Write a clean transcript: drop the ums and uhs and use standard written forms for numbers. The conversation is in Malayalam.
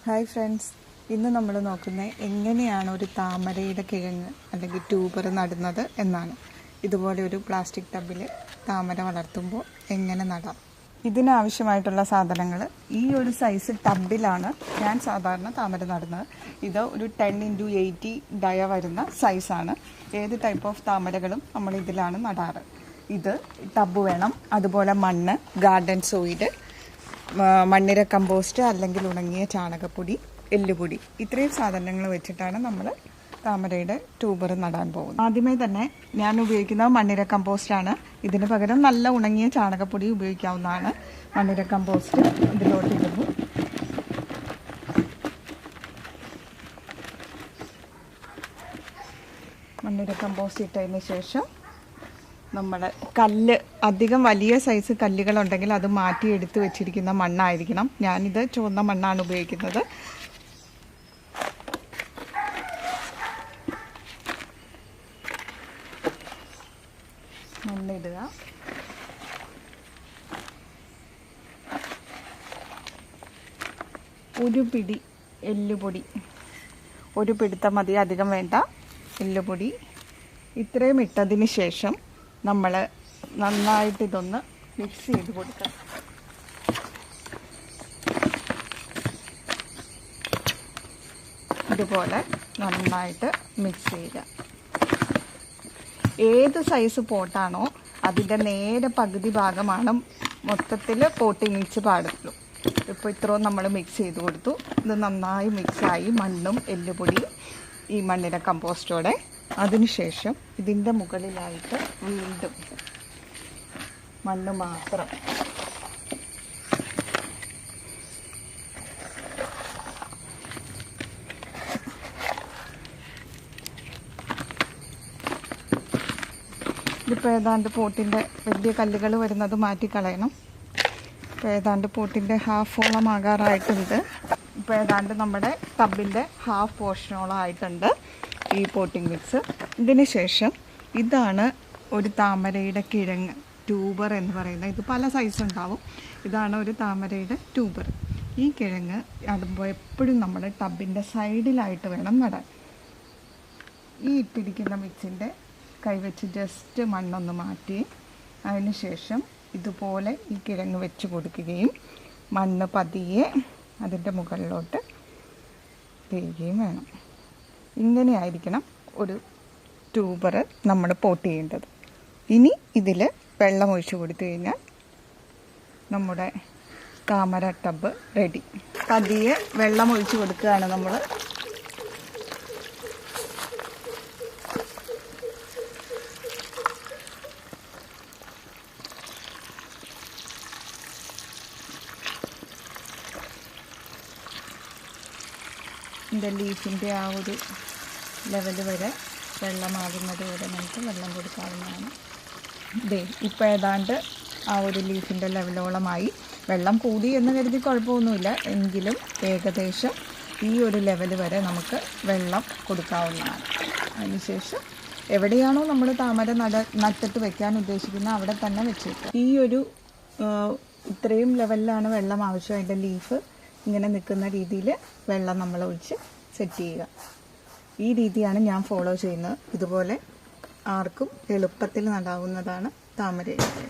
ഹായ് ഫ്രണ്ട്സ്, ഇന്ന് നമ്മൾ നോക്കുന്നത് എങ്ങനെയാണ് ഒരു താമരയുടെ കിഴങ്ങ് അല്ലെങ്കിൽ ട്യൂബർ നടുന്നത് എന്നാണ്. ഇതുപോലെ ഒരു പ്ലാസ്റ്റിക് ടബിൽ താമര വളർത്തുമ്പോൾ എങ്ങനെ നടാം, ഇതിനാവശ്യമായിട്ടുള്ള സാധനങ്ങൾ. ഈ ഒരു സൈസ് ടബിലാണ് ഞാൻ സാധാരണ താമര നടുന്നത്. ഇത് ഒരു 10x80 ഡയ വരുന്ന സൈസാണ്. ഏത് ടൈപ്പ് ഓഫ് താമരകളും നമ്മൾ ഇതിലാണ് നടാറ്. ഇത് ടബ് വേണം, അതുപോലെ മണ്ണ്, ഗാർഡൻ സോയിഡ്, മണ്ണിര കമ്പോസ്റ്റ് അല്ലെങ്കിൽ ഉണങ്ങിയ ചാണകപ്പൊടി, എല്ലുപൊടി, ഇത്രയും സാധനങ്ങൾ വെച്ചിട്ടാണ് നമ്മൾ താമരയുടെ ട്യൂബർ നടാൻ പോകുന്നത്. ആദ്യമേ തന്നെ ഞാൻ ഉപയോഗിക്കുന്നത് മണ്ണിര കമ്പോസ്റ്റാണ്. ഇതിന് പകരം നല്ല ഉണങ്ങിയ ചാണകപ്പൊടി ഉപയോഗിക്കാവുന്നതാണ്. മണ്ണിര കമ്പോസ്റ്റ് ഇതിലോട്ട് ഇടുന്നു. മണ്ണിര കമ്പോസ്റ്റ് ഇട്ടതിന് ശേഷം നമ്മൾ കല്ല്, അധികം വലിയ സൈസ് കല്ലുകളുണ്ടെങ്കിൽ അത് മാറ്റി എടുത്ത് വെച്ചിരിക്കുന്ന മണ്ണായിരിക്കണം. ഞാനിത് ചുവന്ന മണ്ണാണ് ഉപയോഗിക്കുന്നത്. മണ്ണിടുക. ഒരു പിടി എല്ലുപൊടി, ഒരു പിടുത്തം മതി, അധികം വേണ്ട. എല്ലുപൊടി ഇത്രയും ഇട്ടതിന് ശേഷം നമ്മൾ നന്നായിട്ട് ഇതൊന്ന് മിക്സ് ചെയ്ത് കൊടുക്കണം. ഇതുപോലെ നന്നായിട്ട് മിക്സ് ചെയ്യുക. ഏത് സൈസ് പോട്ടാണോ അതിൻ്റെ നേരെ പകുതി ഭാഗമാണ് മൊത്തത്തിൽ പോട്ടി മിക്സ് പാടുള്ളൂ. ഇപ്പോൾ ഇത്രയും നമ്മൾ മിക്സ് ചെയ്ത് കൊടുത്തു. ഇത് നന്നായി മിക്സായി, മണ്ണും എല്ലുപൊടിയും ഈ മണ്ണിര കമ്പോസ്റ്റോടെ. അതിനുശേഷം ഇതിൻ്റെ മുകളിലായിട്ട് വീണ്ടും മണ്ണ് മാത്രം. ഇതിപ്പോൾ ഏതാണ്ട് പോട്ടിൻ്റെ വലിയ കല്ലുകൾ വരുന്നത് മാറ്റിക്കളയണം. ഇപ്പോൾ ഏതാണ്ട് പോട്ടിൻ്റെ ഹാഫോളം ആകാറായിട്ടുണ്ട്. ഇപ്പോൾ ഏതാണ്ട് നമ്മുടെ ടബിൻ്റെ ഹാഫ് പോർഷനോളം ആയിട്ടുണ്ട് ഈ പോട്ടിംഗ് മിക്സ്. ഇതിന് ശേഷം ഇതാണ് ഒരു താമരയുടെ കിഴങ്ങ്, ട്യൂബർ എന്ന് പറയുന്നത്. ഇത് പല സൈസ് ഉണ്ടാവും. ഇതാണ് ഒരു താമരയുടെ ട്യൂബർ. ഈ കിഴങ്ങ് നടുമ്പോൾ എപ്പോഴും നമ്മൾ ടബിൻ്റെ സൈഡിലായിട്ട് വേണം നടാൻ. ഈ ഇട്ടിരിക്കുന്ന മിക്സിൻ്റെ കൈവച്ച് ജസ്റ്റ് മണ്ണൊന്ന് മാറ്റി അതിന് ശേഷം ഇതുപോലെ ഈ കിഴങ്ങ് വെച്ച് കൊടുക്കുകയും മണ്ണ് പതിയെ അതിൻ്റെ മുകളിലോട്ട് തേയുകയും വേണം. ഇങ്ങനെയായിരിക്കണം ഒരു ട്യൂബർ നമ്മൾ പോട്ട് ചെയ്യേണ്ടത്. ഇനി ഇതിൽ വെള്ളം ഒഴിച്ച് കൊടുത്തു കഴിഞ്ഞാൽ നമ്മുടെ താമര ടബ് റെഡി. പതിയെ വെള്ളം ഒഴിച്ച് കൊടുക്കുകയാണ് നമ്മൾ. ഇതിൻ്റെ ലീഫിൻ്റെ ആ ഒരു ലെവൽ വരെ വെള്ളമാകുന്നത് വരെ നമുക്ക് വെള്ളം കൊടുക്കാവുന്നതാണ്. ഇതേ ഇപ്പോൾ ഏതാണ്ട് ആ ഒരു ലീഫിൻ്റെ ലെവലോളമായി. വെള്ളം കൂടി എന്ന് കരുതി കുഴപ്പമൊന്നുമില്ല, എങ്കിലും ഏകദേശം ഈ ഒരു ലെവൽ വരെ നമുക്ക് വെള്ളം കൊടുക്കാവുന്നതാണ്. അതിനുശേഷം എവിടെയാണോ നമ്മൾ താമര നട്ടിട്ട് വെക്കാൻ ഉദ്ദേശിക്കുന്നത് അവിടെ തന്നെ വെച്ചേക്കുക. ഈ ഒരു ഇത്രയും ലെവലിലാണ് വെള്ളം ആവശ്യം. അതിൻ്റെ ലീഫ് ഇങ്ങനെ നിൽക്കുന്ന രീതിയിൽ വെള്ളം നമ്മൾ ഒഴിച്ച് സെറ്റ് ചെയ്യുക. ഈ രീതിയാണ് ഞാൻ ഫോളോ ചെയ്യുന്നത്. ഇതുപോലെ ആർക്കും എളുപ്പത്തിൽ നടാവുന്നതാണ് താമരയുടെ.